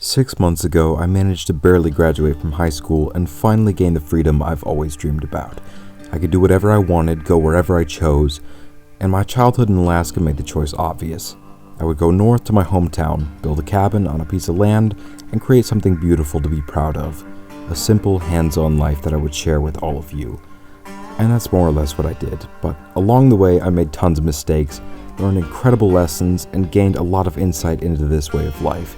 6 months ago, I managed to barely graduate from high school and finally gain the freedom I've always dreamed about. I could do whatever I wanted, go wherever I chose, and my childhood in Alaska made the choice obvious. I would go north to my hometown, build a cabin on a piece of land, and create something beautiful to be proud of. A simple, hands-on life that I would share with all of you. And that's more or less what I did, but along the way I made tons of mistakes, learned incredible lessons, and gained a lot of insight into this way of life.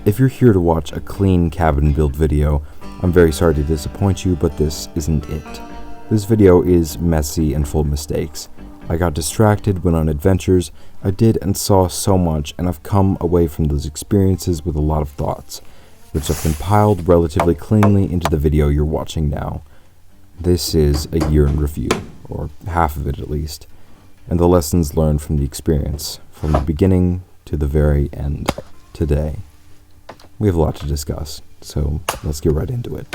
If you're here to watch a clean cabin build video, I'm very sorry to disappoint you, but this isn't it. This video is messy and full of mistakes. I got distracted, went on adventures, I did and saw so much, and I've come away from those experiences with a lot of thoughts, which I've compiled relatively cleanly into the video you're watching now. This is a year in review, or half of it at least, and the lessons learned from the experience, from the beginning to the very end, today. We have a lot to discuss, so let's get right into it.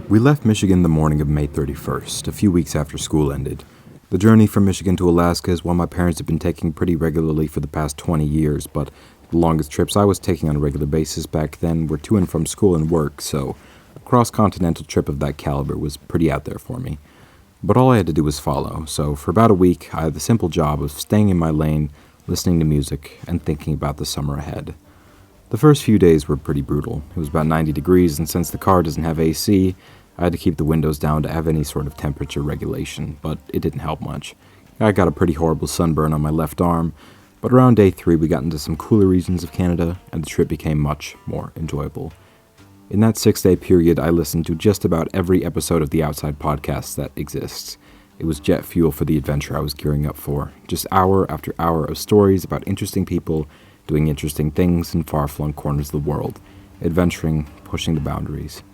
We left Michigan the morning of May 31st, a few weeks after school ended. The journey from Michigan to Alaska is one my parents have been taking pretty regularly for the past 20 years, but the longest trips I was taking on a regular basis back then were to and from school and work, so a cross-continental trip of that caliber was pretty out there for me. But all I had to do was follow, so for about a week I had the simple job of staying in my lane, listening to music, and thinking about the summer ahead. The first few days were pretty brutal. It was about 90 degrees, and since the car doesn't have AC, I had to keep the windows down to have any sort of temperature regulation, but it didn't help much. I got a pretty horrible sunburn on my left arm, but around day 3 we got into some cooler regions of Canada, and the trip became much more enjoyable. In that 6-day period, I listened to just about every episode of the Outside podcast that exists. It was jet fuel for the adventure I was gearing up for. Just hour after hour of stories about interesting people doing interesting things in far-flung corners of the world, adventuring, pushing the boundaries.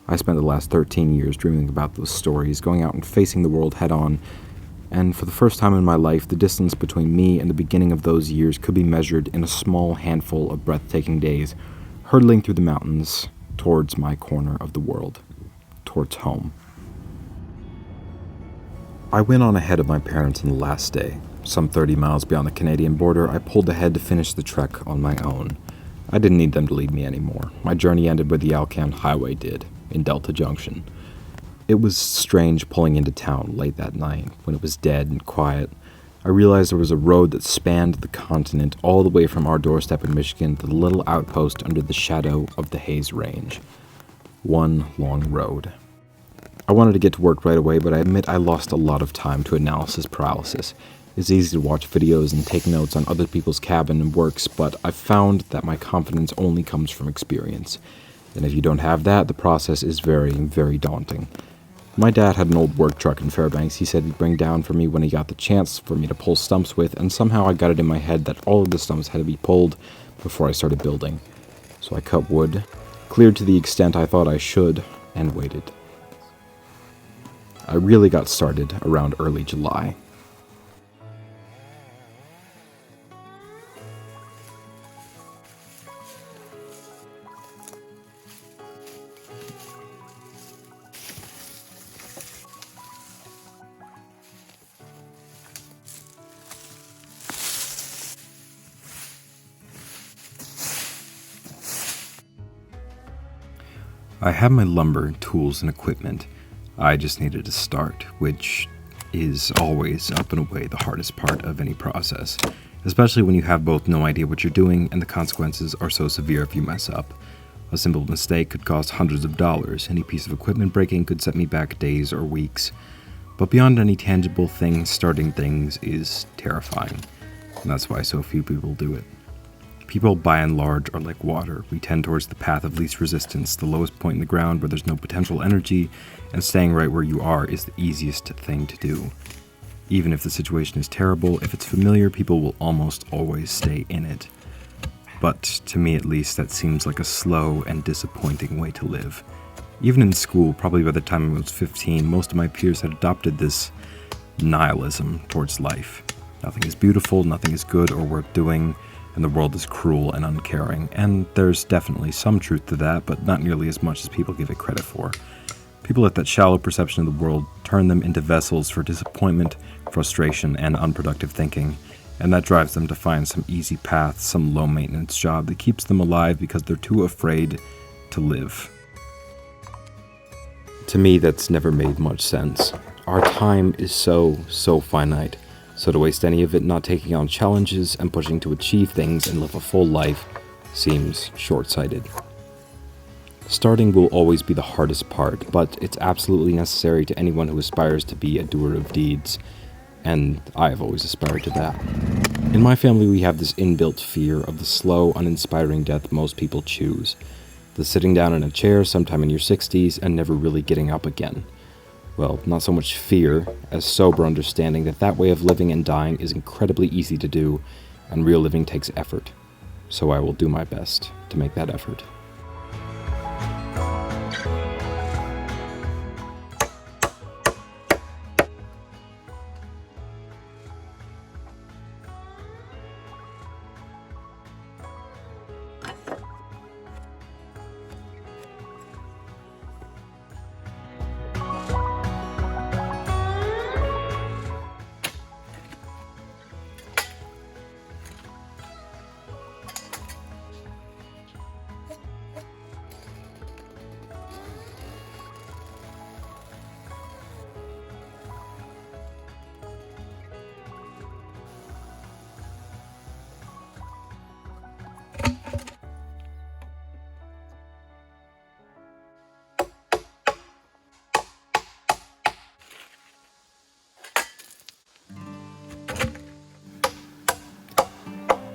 I spent the last 13 years dreaming about those stories, going out and facing the world head-on, and for the first time in my life, the distance between me and the beginning of those years could be measured in a small handful of breathtaking days, hurtling through the mountains towards my corner of the world, towards home. I went on ahead of my parents on the last day. Some 30 miles beyond the Canadian border, I pulled ahead to finish the trek on my own. I didn't need them to lead me anymore. My journey ended where the Alcan Highway did, in Delta Junction. It was strange pulling into town late that night, when it was dead and quiet. I realized there was a road that spanned the continent all the way from our doorstep in Michigan to the little outpost under the shadow of the Hayes Range. One long road. I wanted to get to work right away, but I admit I lost a lot of time to analysis paralysis. It's easy to watch videos and take notes on other people's cabin and works, but I've found that my confidence only comes from experience. And if you don't have that, the process is very, very daunting. My dad had an old work truck in Fairbanks he said he'd bring down for me when he got the chance for me to pull stumps with, and somehow I got it in my head that all of the stumps had to be pulled before I started building. So I cut wood, cleared to the extent I thought I should, and waited. I really got started around early July. I had my lumber, tools, and equipment. I just needed to start, which is always up and away the hardest part of any process, especially when you have both no idea what you're doing and the consequences are so severe if you mess up. A simple mistake could cost hundreds of dollars. Any piece of equipment breaking could set me back days or weeks. But beyond any tangible thing, starting things is terrifying, and that's why so few people do it. People, by and large, are like water. We tend towards the path of least resistance, the lowest point in the ground where there's no potential energy, and staying right where you are is the easiest thing to do. Even if the situation is terrible, if it's familiar, people will almost always stay in it. But, to me at least, that seems like a slow and disappointing way to live. Even in school, probably by the time I was 15, most of my peers had adopted this nihilism towards life. Nothing is beautiful, nothing is good or worth doing, and the world is cruel and uncaring, and there's definitely some truth to that, but not nearly as much as people give it credit for. People with that shallow perception of the world turn them into vessels for disappointment, frustration, and unproductive thinking, and that drives them to find some easy path, some low-maintenance job that keeps them alive because they're too afraid to live. To me, that's never made much sense. Our time is so finite, so to waste any of it not taking on challenges and pushing to achieve things and live a full life seems short-sighted. Starting will always be the hardest part, but it's absolutely necessary to anyone who aspires to be a doer of deeds, and I've always aspired to that. In my family, we have this inbuilt fear of the slow, uninspiring death most people choose. The sitting down in a chair sometime in your 60s and never really getting up again. Well, not so much fear as sober understanding that that way of living and dying is incredibly easy to do, and real living takes effort. So I will do my best to make that effort.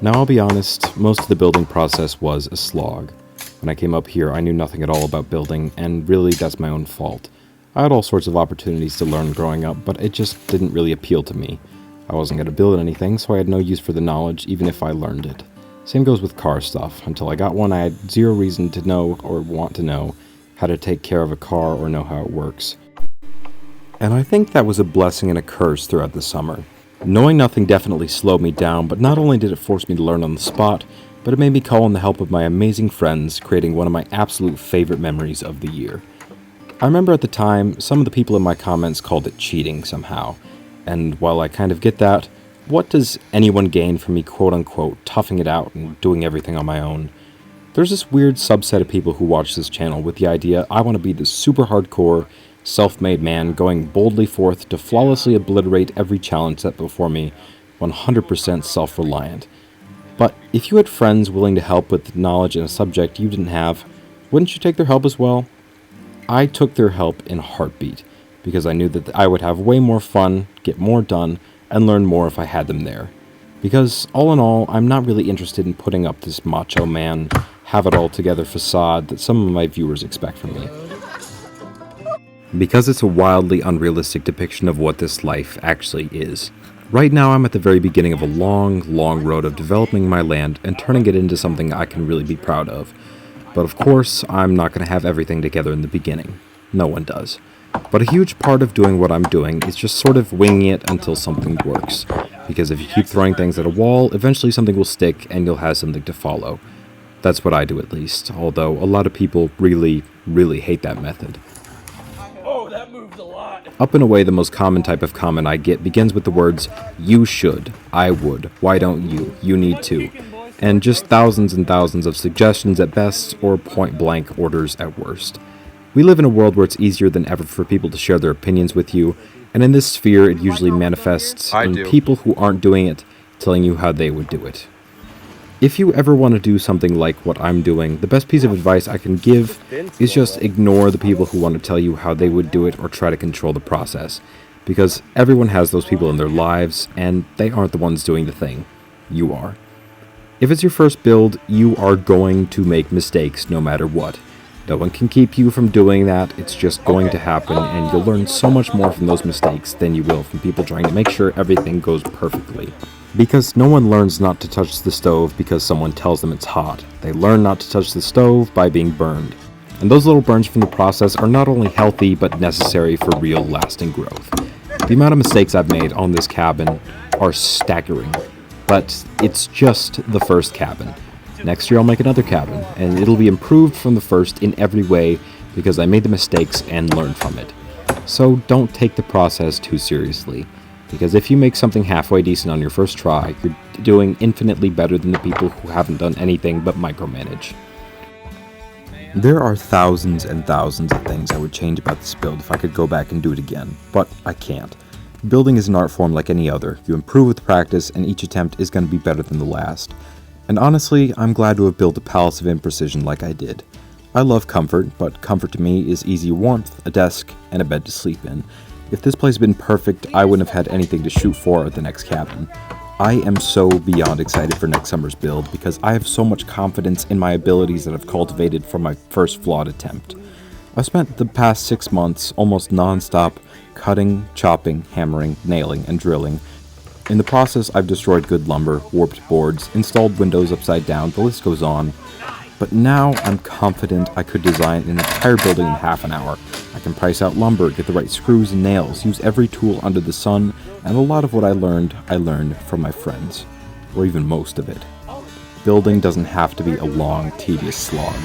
Now I'll be honest, most of the building process was a slog. When I came up here, I knew nothing at all about building, and really that's my own fault. I had all sorts of opportunities to learn growing up, but it just didn't really appeal to me. I wasn't going to build anything, so I had no use for the knowledge, even if I learned it. Same goes with car stuff. Until I got one, I had zero reason to know or want to know how to take care of a car or know how it works. And I think that was a blessing and a curse throughout the summer. Knowing nothing definitely slowed me down, but not only did it force me to learn on the spot, but it made me call on the help of my amazing friends, creating one of my absolute favorite memories of the year. I remember at the time, some of the people in my comments called it cheating somehow, and while I kind of get that, what does anyone gain from me quote-unquote toughing it out and doing everything on my own? There's this weird subset of people who watch this channel with the idea I want to be this super hardcore, self-made man going boldly forth to flawlessly obliterate every challenge set before me, 100% self-reliant. But if you had friends willing to help with knowledge in a subject you didn't have, wouldn't you take their help as well? I took their help in a heartbeat, because I knew that I would have way more fun, get more done, and learn more if I had them there. Because, all in all, I'm not really interested in putting up this macho man, have-it-all-together facade that some of my viewers expect from me. Because it's a wildly unrealistic depiction of what this life actually is. Right now I'm at the very beginning of a long road of developing my land and turning it into something I can really be proud of. But of course, I'm not going to have everything together in the beginning. No one does. But a huge part of doing what I'm doing is just sort of winging it until something works. Because if you keep throwing things at a wall, eventually something will stick and you'll have something to follow. That's what I do at least, although a lot of people really hate that method. That moves a lot. Up and away, the most common type of comment I get begins with the words, "You should," "I would," "Why don't you," "You need to," and just thousands and thousands of suggestions at best or point-blank orders at worst. We live in a world where it's easier than ever for people to share their opinions with you, and in this sphere it usually manifests in people who aren't doing it telling you how they would do it. If you ever want to do something like what I'm doing, the best piece of advice I can give is just ignore the people who want to tell you how they would do it or try to control the process. Because everyone has those people in their lives, and they aren't the ones doing the thing. You are. If it's your first build, you are going to make mistakes no matter what. No one can keep you from doing that, it's just going to happen, and you'll learn so much more from those mistakes than you will from people trying to make sure everything goes perfectly. Because no one learns not to touch the stove because someone tells them it's hot. They learn not to touch the stove by being burned. And those little burns from the process are not only healthy, but necessary for real lasting growth. The amount of mistakes I've made on this cabin are staggering. But it's just the first cabin. Next year I'll make another cabin, and it'll be improved from the first in every way because I made the mistakes and learned from it. So don't take the process too seriously. Because if you make something halfway decent on your first try, you're doing infinitely better than the people who haven't done anything but micromanage. There are thousands and thousands of things I would change about this build if I could go back and do it again, but I can't. Building is an art form like any other. You improve with practice, and each attempt is going to be better than the last. And honestly, I'm glad to have built a palace of imprecision like I did. I love comfort, but comfort to me is easy warmth, a desk, and a bed to sleep in. If this place had been perfect, I wouldn't have had anything to shoot for at the next cabin. I am so beyond excited for next summer's build because I have so much confidence in my abilities that I've cultivated from my first flawed attempt. I've spent the past 6 months almost non-stop cutting, chopping, hammering, nailing, and drilling. In the process, I've destroyed good lumber, warped boards, installed windows upside down, the list goes on. But now I'm confident I could design an entire building in half an hour. I can price out lumber, get the right screws and nails, use every tool under the sun, and a lot of what I learned from my friends. Or even most of it. Building doesn't have to be a long, tedious slog.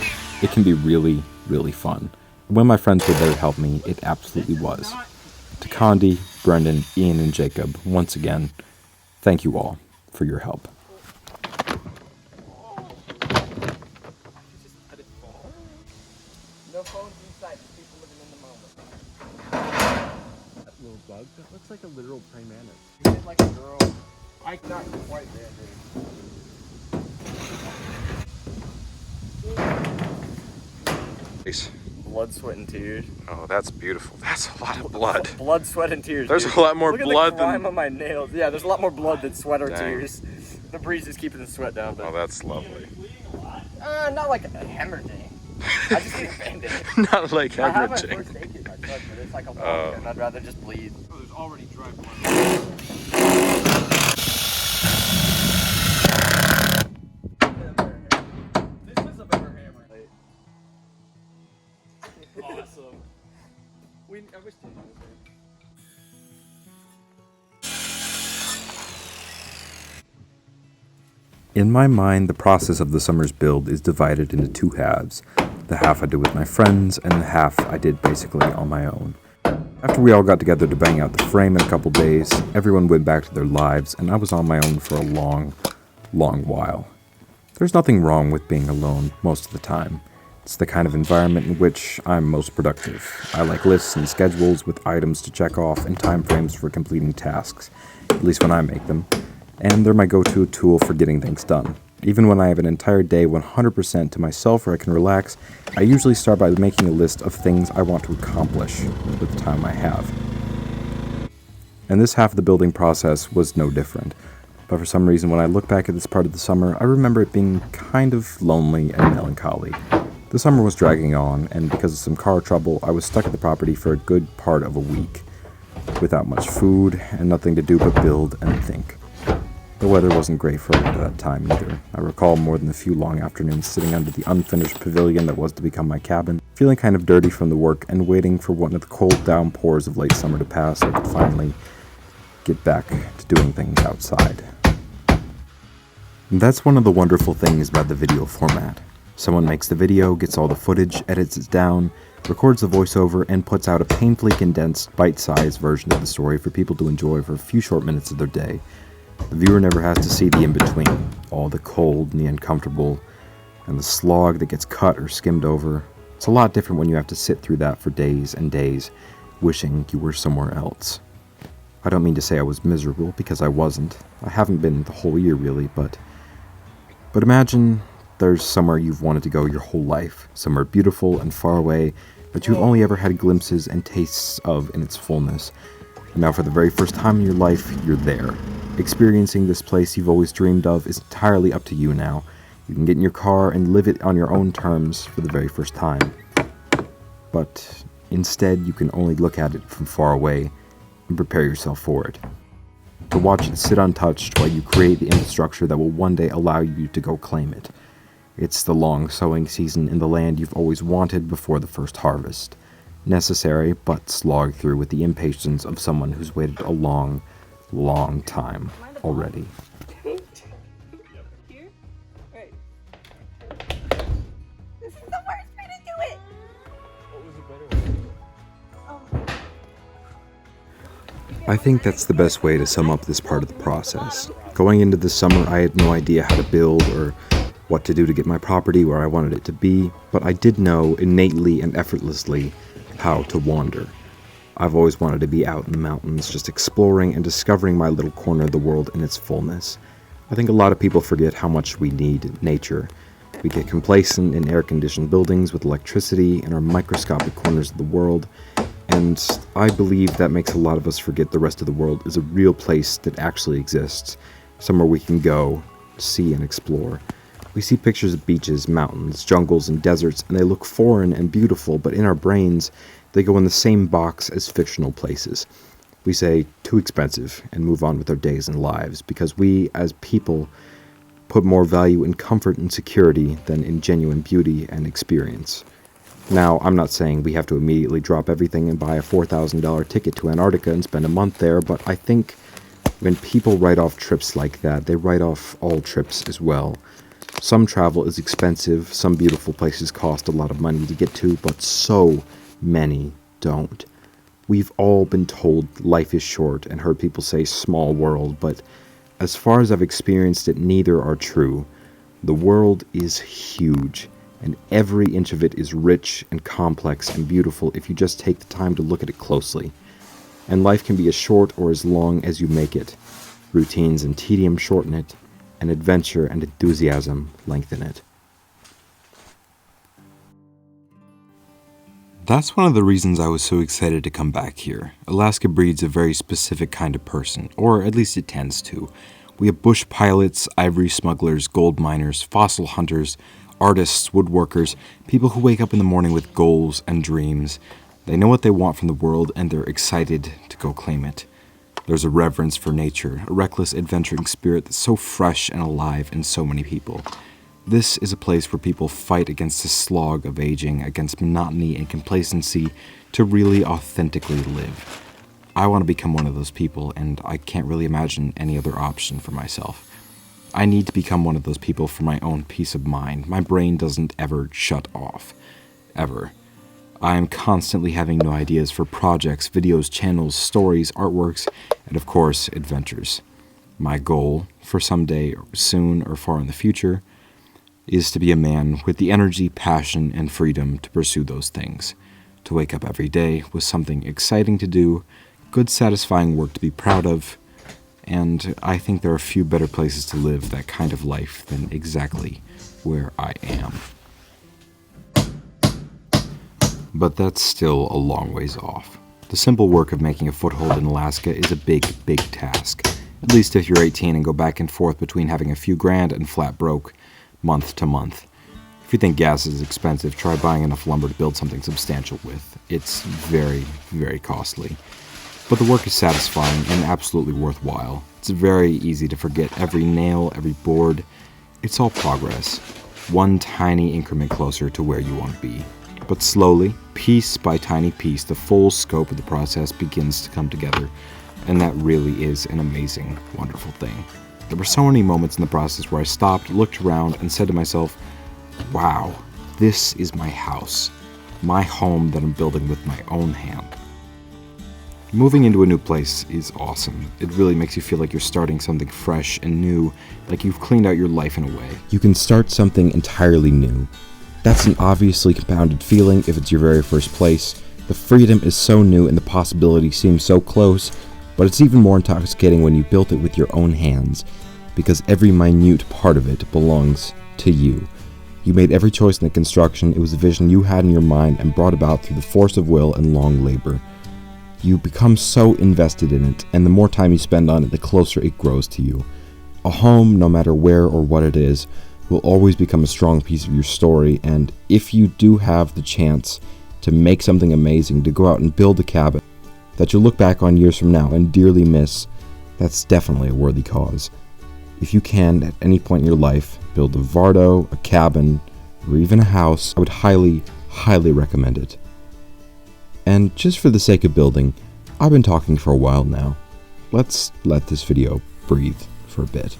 It can be really, really fun. And when my friends were there to help me, it absolutely was. To Condi, Brendan, Ian, and Jacob, once again, thank you all for your help. No phones inside, just people living in the moment. That little bug, that looks like a literal praying mantis. You did like a girl. I not quite there, dude. Blood, sweat, and tears. Oh, that's beautiful. That's a lot of blood. Blood, sweat, and tears. There's dude. a lot more Look blood at the grime than... on my nails. Yeah, there's a lot more blood than sweat or Dang. tears. The breeze is keeping the sweat down. Oh, But that's lovely. not like a hemorrhaging. I just need a band-aid. Not like I have my hemorrhaging. first aid kit in my truck, but it's like a long Oh. and I'd rather just bleed. Oh, there's already dry blood. This was a better hammer. Awesome. I wish they was there. In my mind, the process of the summer's build is divided into two halves. The half I did with my friends, and the half I did basically on my own. After we all got together to bang out the frame in a couple days, everyone went back to their lives, and I was on my own for a long, long while. There's nothing wrong with being alone most of the time. It's the kind of environment in which I'm most productive. I like lists and schedules with items to check off and time frames for completing tasks, at least when I make them. And they're my go-to tool for getting things done. Even when I have an entire day 100% to myself where I can relax, I usually start by making a list of things I want to accomplish with the time I have. And this half of the building process was no different. But for some reason, when I look back at this part of the summer, I remember it being kind of lonely and melancholy. The summer was dragging on, and because of some car trouble, I was stuck at the property for a good part of a week, without much food and nothing to do but build and think. The weather wasn't great for a lot of that time either. I recall more than a few long afternoons sitting under the unfinished pavilion that was to become my cabin, feeling kind of dirty from the work and waiting for one of the cold downpours of late summer to pass so I could finally get back to doing things outside. And that's one of the wonderful things about the video format. Someone makes the video, gets all the footage, edits it down, records the voiceover, and puts out a painfully condensed, bite-sized version of the story for people to enjoy for a few short minutes of their day. The viewer never has to see the in-between, all the cold and the uncomfortable, and the slog that gets cut or skimmed over. It's a lot different when you have to sit through that for days and days, wishing you were somewhere else. I don't mean to say I was miserable, because I wasn't. I haven't been the whole year, really, but imagine there's somewhere you've wanted to go your whole life, somewhere beautiful and far away, but you've only ever had glimpses and tastes of in its fullness. And now for the very first time in your life, you're there. Experiencing this place you've always dreamed of is entirely up to you now. You can get in your car and live it on your own terms for the very first time. But instead, you can only look at it from far away and prepare yourself for it. To watch it sit untouched while you create the infrastructure that will one day allow you to go claim it. It's the long sowing season in the land you've always wanted before the first harvest. Necessary, but slogged through with the impatience of someone who's waited a long, long time already. Here? Right. This is the worst way to do it! What was a better way? I think that's the best way to sum up this part of the process. Going into the summer, I had no idea how to build or what to do to get my property where I wanted it to be, but I did know innately and effortlessly how to wander. I've always wanted to be out in the mountains, just exploring and discovering my little corner of the world in its fullness. I think a lot of people forget how much we need nature. We get complacent in air-conditioned buildings with electricity in our microscopic corners of the world, and I believe that makes a lot of us forget the rest of the world is a real place that actually exists, somewhere we can go, see, and explore. We see pictures of beaches, mountains, jungles, and deserts, and they look foreign and beautiful, but in our brains, they go in the same box as fictional places. We say, too expensive, and move on with our days and lives, because we, as people, put more value in comfort and security than in genuine beauty and experience. Now, I'm not saying we have to immediately drop everything and buy a $4,000 ticket to Antarctica and spend a month there, but I think when people write off trips like that, they write off all trips as well. Some travel is expensive, some beautiful places cost a lot of money to get to, but so many don't. We've all been told life is short and heard people say small world, but as far as I've experienced it, neither are true. The world is huge, and every inch of it is rich and complex and beautiful if you just take the time to look at it closely. And life can be as short or as long as you make it. Routines and tedium shorten it, and adventure and enthusiasm lengthen it. That's one of the reasons I was so excited to come back here. Alaska breeds a very specific kind of person, or at least it tends to. We have bush pilots, ivory smugglers, gold miners, fossil hunters, artists, woodworkers, people who wake up in the morning with goals and dreams. They know what they want from the world and they're excited to go claim it. There's a reverence for nature, a reckless adventuring spirit that's so fresh and alive in so many people. This is a place where people fight against the slog of aging, against monotony and complacency, to really authentically live. I want to become one of those people, and I can't really imagine any other option for myself. I need to become one of those people for my own peace of mind. My brain doesn't ever shut off. Ever. I am constantly having new ideas for projects, videos, channels, stories, artworks, and of course, adventures. My goal, for someday, soon, or far in the future, is to be a man with the energy, passion, and freedom to pursue those things. To wake up every day with something exciting to do, good satisfying work to be proud of, and I think there are few better places to live that kind of life than exactly where I am. But that's still a long ways off. The simple work of making a foothold in Alaska is a big, big task. At least if you're 18 and go back and forth between having a few grand and flat broke, month to month. If you think gas is expensive, try buying enough lumber to build something substantial with. It's very, very costly. But the work is satisfying and absolutely worthwhile. It's very easy to forget every nail, every board. It's all progress. One tiny increment closer to where you want to be. But slowly, piece by tiny piece, the full scope of the process begins to come together. And that really is an amazing, wonderful thing. There were so many moments in the process where I stopped, looked around, and said to myself, wow, this is my house. My home that I'm building with my own hand. Moving into a new place is awesome. It really makes you feel like you're starting something fresh and new, like you've cleaned out your life in a way. You can start something entirely new. That's an obviously compounded feeling if it's your very first place. The freedom is so new and the possibility seems so close, but it's even more intoxicating when you built it with your own hands, because every minute part of it belongs to you. You made every choice in the construction. It was a vision you had in your mind and brought about through the force of will and long labor. You become so invested in it, and the more time you spend on it, the closer it grows to you. A home, no matter where or what it is, will always become a strong piece of your story, and if you do have the chance to make something amazing, to go out and build a cabin that you'll look back on years from now and dearly miss, that's definitely a worthy cause. If you can, at any point in your life, build a Vardo, a cabin, or even a house, I would highly, highly recommend it. And just for the sake of building, I've been talking for a while now. Let's let this video breathe for a bit.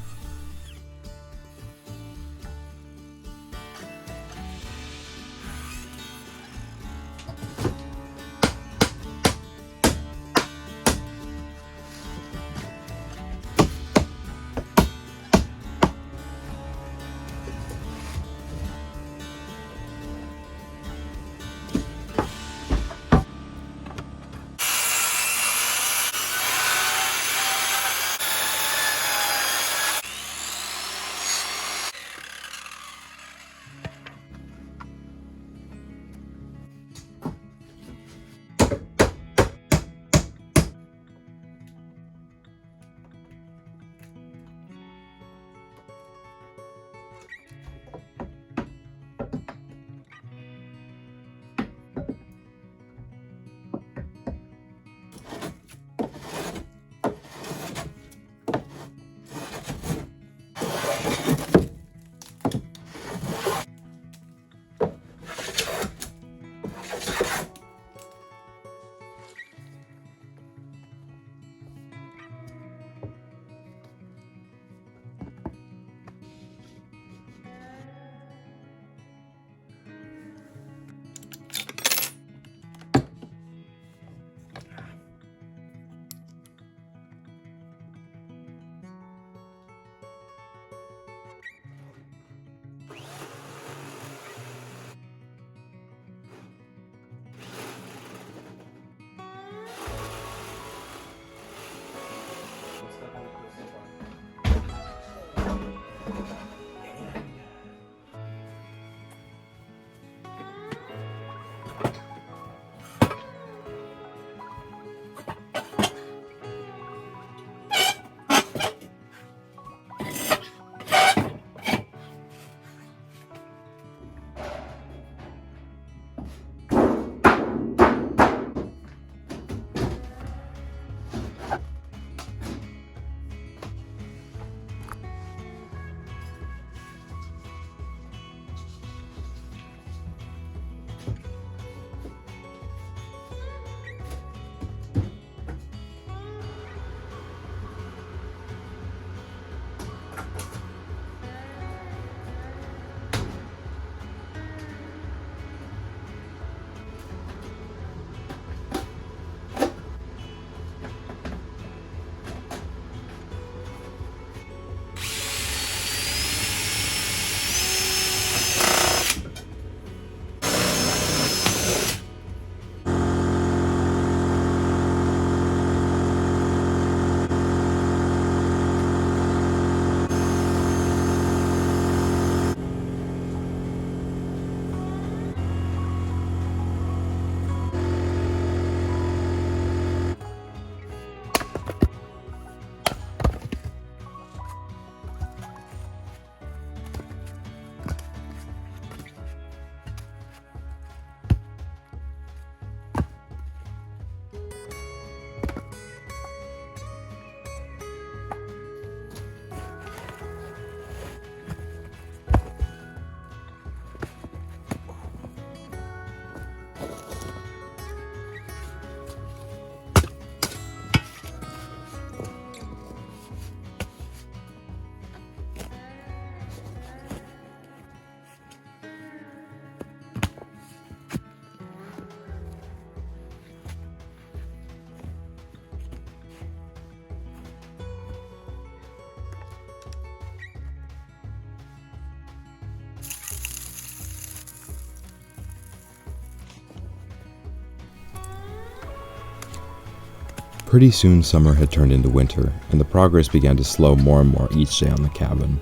Pretty soon summer had turned into winter, and the progress began to slow more and more each day on the cabin.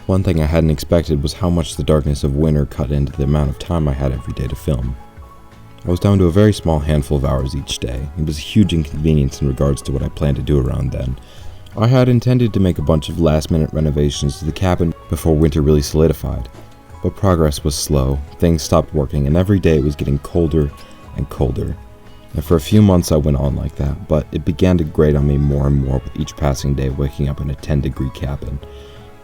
One thing I hadn't expected was how much the darkness of winter cut into the amount of time I had every day to film. I was down to a very small handful of hours each day. It was a huge inconvenience in regards to what I planned to do around then. I had intended to make a bunch of last-minute renovations to the cabin before winter really solidified, but progress was slow, things stopped working, and every day it was getting colder and colder. And for a few months I went on like that, but it began to grate on me more and more with each passing day waking up in a 10-degree cabin.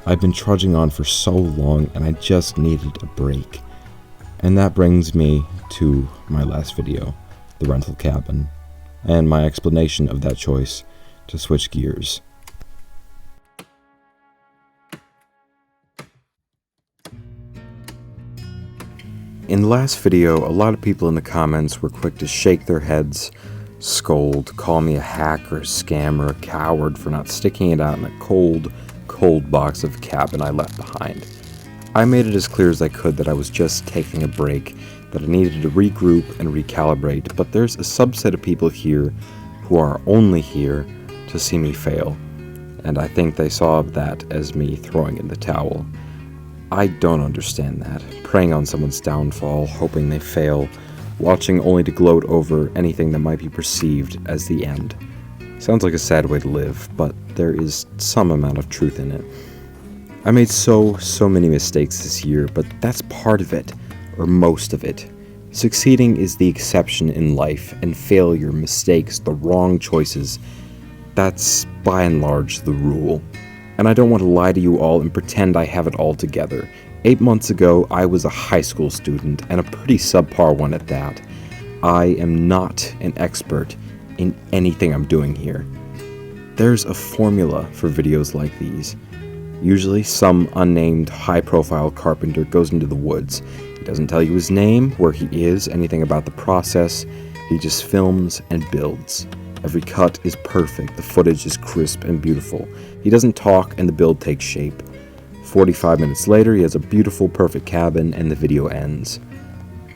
I'd been trudging on for so long and I just needed a break. And that brings me to my last video, the rental cabin, and my explanation of that choice to switch gears. In the last video, a lot of people in the comments were quick to shake their heads, scold, call me a hacker, a scammer, a coward for not sticking it out in a cold box of cabin I left behind. I made it as clear as I could that I was just taking a break, that I needed to regroup and recalibrate, but there's a subset of people here who are only here to see me fail, and I think they saw that as me throwing in the towel. I don't understand that. Preying on someone's downfall, hoping they fail, watching only to gloat over anything that might be perceived as the end. Sounds like a sad way to live, but there is some amount of truth in it. I made so many mistakes this year, but that's part of it, or most of it. Succeeding is the exception in life, and failure, mistakes, the wrong choices, that's by and large the rule. And I don't want to lie to you all and pretend I have it all together. 8 months ago, I was a high school student, and a pretty subpar one at that. I am not an expert in anything I'm doing here. There's a formula for videos like these. Usually, some unnamed, high-profile carpenter goes into the woods. He doesn't tell you his name, where he is, anything about the process. He just films and builds. Every cut is perfect, the footage is crisp and beautiful. He doesn't talk and the build takes shape. 45 minutes later, he has a beautiful, perfect cabin and the video ends.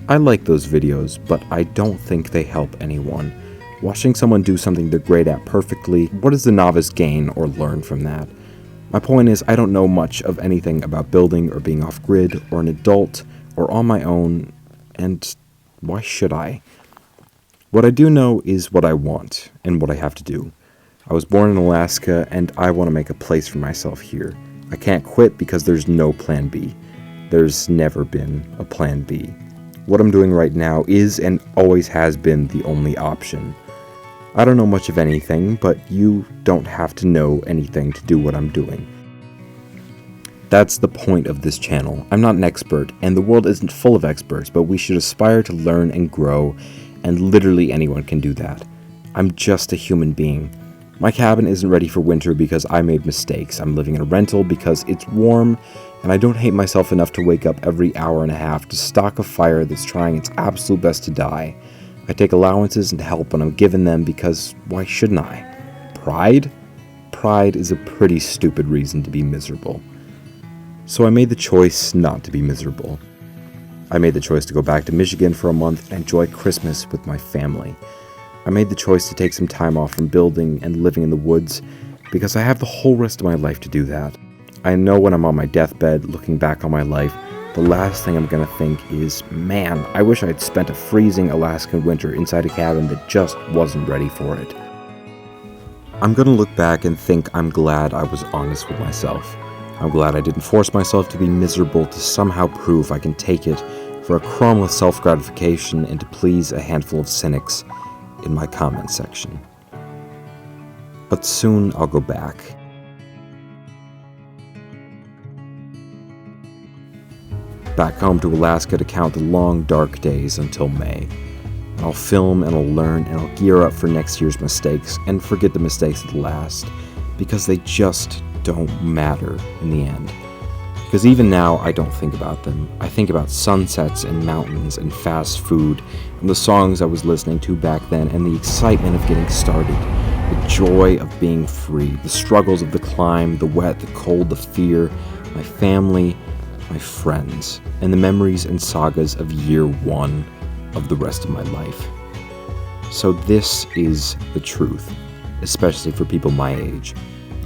I like those videos, but I don't think they help anyone. Watching someone do something they're great at perfectly, what does the novice gain or learn from that? My point is, I don't know much of anything about building or being off-grid or an adult or on my own, and why should I? What I do know is what I want and what I have to do. I was born in Alaska and I want to make a place for myself here. I can't quit because there's no plan B. There's never been a plan B. What I'm doing right now is and always has been the only option. I don't know much of anything, but you don't have to know anything to do what I'm doing. That's the point of this channel. I'm not an expert, and the world isn't full of experts, but we should aspire to learn and grow, and literally anyone can do that. I'm just a human being. My cabin isn't ready for winter because I made mistakes. I'm living in a rental because it's warm, and I don't hate myself enough to wake up every hour and a half to stock a fire that's trying its absolute best to die. I take allowances and help when I'm given them because why shouldn't I? Pride? Pride is a pretty stupid reason to be miserable. So I made the choice not to be miserable. I made the choice to go back to Michigan for a month and enjoy Christmas with my family. I made the choice to take some time off from building and living in the woods because I have the whole rest of my life to do that. I know when I'm on my deathbed looking back on my life, the last thing I'm gonna think is, man, I wish I'd spent a freezing Alaskan winter inside a cabin that just wasn't ready for it. I'm gonna look back and think I'm glad I was honest with myself. I'm glad I didn't force myself to be miserable to somehow prove I can take it for a crumb of self-gratification and to please a handful of cynics in my comment section. But soon I'll go back. Back home to Alaska to count the long, dark days until May. And I'll film and I'll learn and I'll gear up for next year's mistakes and forget the mistakes of the last, because they just don't matter in the end. Because even now, I don't think about them. I think about sunsets and mountains and fast food and the songs I was listening to back then and the excitement of getting started, the joy of being free, the struggles of the climb, the wet, the cold, the fear, my family, my friends, and the memories and sagas of year one of the rest of my life. So this is the truth. especially for people my age.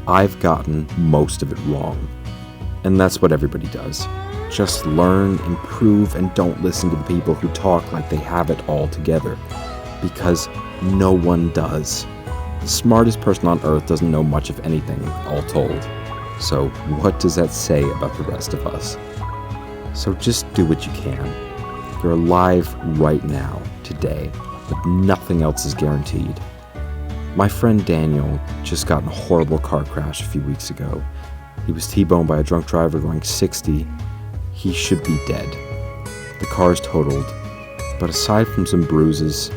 I've gotten most of it wrong. And that's what everybody does. Just learn, improve, and don't listen to the people who talk like they have it all together. Because no one does. The smartest person on earth doesn't know much of anything, all told. So what does that say about the rest of us? So just do what you can. You're alive right now, today, but nothing else is guaranteed. My friend Daniel just got in a horrible car crash a few weeks ago. He was T-boned by a drunk driver going 60. He should be dead. The car's totaled, but aside from some bruises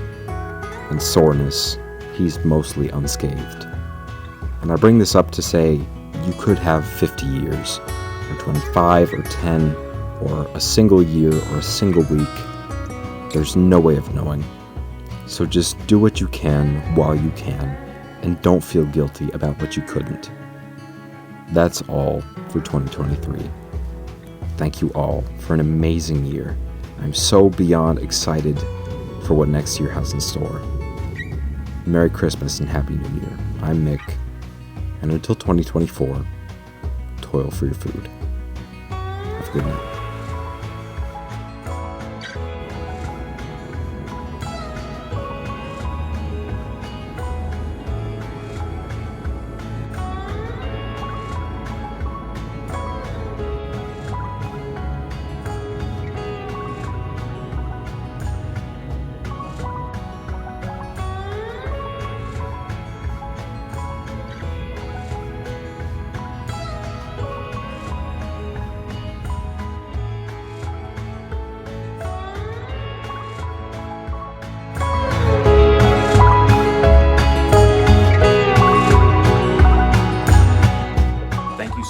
and soreness, he's mostly unscathed. And I bring this up to say, you could have 50 years, or 25, or 10, or a single year, or a single week. There's no way of knowing. So just do what you can while you can, and don't feel guilty about what you couldn't. That's all for 2023. Thank you all for an amazing year. I'm so beyond excited for what next year has in store. Merry Christmas and Happy New Year. I'm Mick, and until 2024, toil for your food. Have a good night.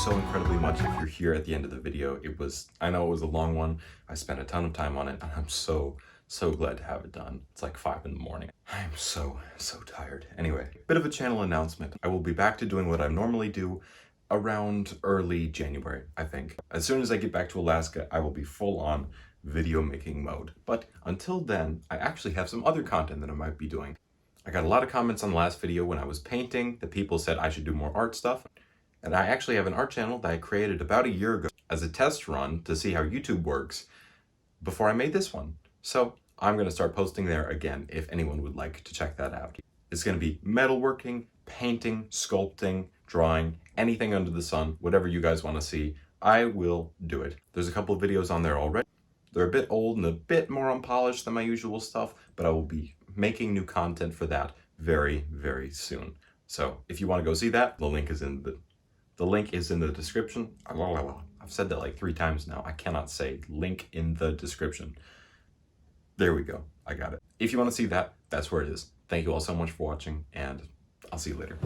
So incredibly much if you're here at the end of the video. I know it was a long one. I spent a ton of time on it, and I'm so glad to have it done. It's like 5 in the morning. I am so tired. Anyway, bit of a channel announcement. I will be back to doing what I normally do around early January, I think. As soon as I get back to Alaska, I will be full on video making mode. But until then, I actually have some other content that I might be doing. I got a lot of comments on the last video when I was painting that people said I should do more art stuff. And I actually have an art channel that I created about a year ago as a test run to see how YouTube works before I made this one. So I'm going to start posting there again if anyone would like to check that out. It's going to be metalworking, painting, sculpting, drawing, anything under the sun, whatever you guys want to see, I will do it. There's a couple of videos on there already. They're a bit old and a bit more unpolished than my usual stuff, but I will be making new content for that very soon. So if you want to go see that, the link is in the description. I've said that like 3 times now. I cannot say link in the description. There we go. I got it. If you want to see that, that's where it is. Thank you all so much for watching, and I'll see you later.